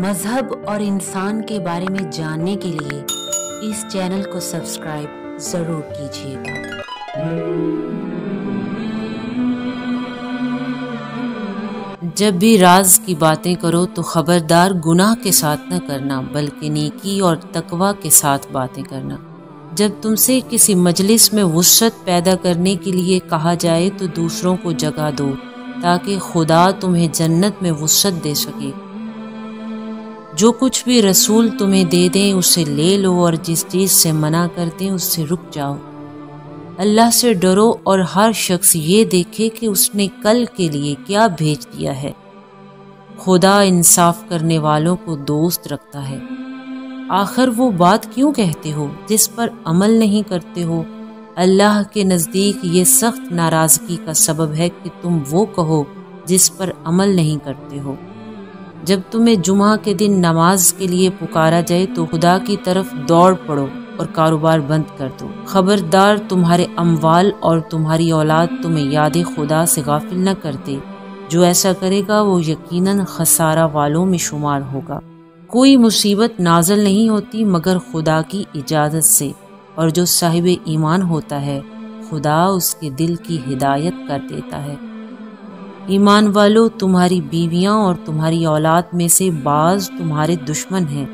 مذہب اور انسان کے بارے میں جاننے کے لیے اس چینل کو سبسکرائب ضرور کیجیے گا۔ جب بھی راز کی باتیں کرو تو خبردار گناہ کے ساتھ نہ کرنا بلکہ نیکی اور تقوی کے ساتھ باتیں کرنا۔ جب تم سے کسی مجلس میں وسعت پیدا کرنے کے لیے کہا جائے تو دوسروں کو جگہ دو تاکہ خدا تمہیں جنت میں وسعت دے سکے۔ جو کچھ بھی رسول تمہیں دے دیں اسے لے لو اور جس چیز سے منع کرتے ہیں اس سے رک جاؤ۔ اللہ سے ڈرو اور ہر شخص یہ دیکھے کہ اس نے کل کے لیے کیا بھیج دیا ہے۔ خدا انصاف کرنے والوں کو دوست رکھتا ہے۔ آخر وہ بات کیوں کہتے ہو جس پر عمل نہیں کرتے ہو؟ اللہ کے نزدیک یہ سخت ناراضگی کا سبب ہے کہ تم وہ کہو جس پر عمل نہیں کرتے ہو۔ جب تمہیں جمعہ کے دن نماز کے لیے پکارا جائے تو خدا کی طرف دوڑ پڑو اور کاروبار بند کر دو۔ خبردار تمہارے اموال اور تمہاری اولاد تمہیں یاد خدا سے غافل نہ کر دے۔ جو ایسا کرے گا وہ یقیناً خسارہ والوں میں شمار ہوگا۔ کوئی مصیبت نازل نہیں ہوتی مگر خدا کی اجازت سے، اور جو صاحب ایمان ہوتا ہے خدا اس کے دل کی ہدایت کر دیتا ہے۔ ایمان والو، تمہاری بیویاں اور تمہاری اولاد میں سے بعض تمہارے دشمن ہیں،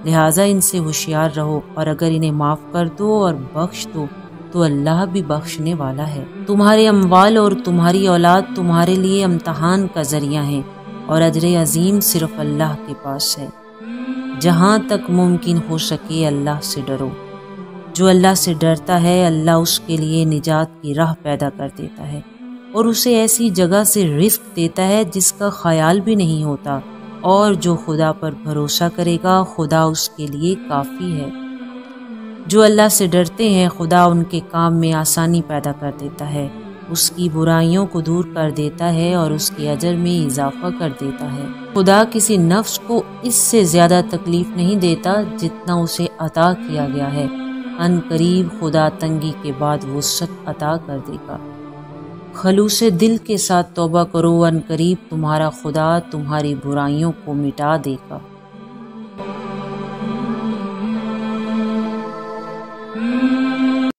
لہٰذا ان سے ہوشیار رہو، اور اگر انہیں معاف کر دو اور بخش دو تو اللہ بھی بخشنے والا ہے۔ تمہارے اموال اور تمہاری اولاد تمہارے لیے امتحان کا ذریعہ ہیں، اور اجر عظیم صرف اللہ کے پاس ہے۔ جہاں تک ممکن ہو سکے اللہ سے ڈرو۔ جو اللہ سے ڈرتا ہے اللہ اس کے لیے نجات کی راہ پیدا کر دیتا ہے اور اسے ایسی جگہ سے رزق دیتا ہے جس کا خیال بھی نہیں ہوتا، اور جو خدا پر بھروسہ کرے گا خدا اس کے لیے کافی ہے۔ جو اللہ سے ڈرتے ہیں خدا ان کے کام میں آسانی پیدا کر دیتا ہے، اس کی برائیوں کو دور کر دیتا ہے اور اس کے اجر میں اضافہ کر دیتا ہے۔ خدا کسی نفس کو اس سے زیادہ تکلیف نہیں دیتا جتنا اسے عطا کیا گیا ہے۔ ان قریب خدا تنگی کے بعد وسعت عطا کر دے گا۔ خلوص دل کے ساتھ توبہ کرو، ان قریب تمہارا خدا تمہاری برائیوں کو مٹا دے گا۔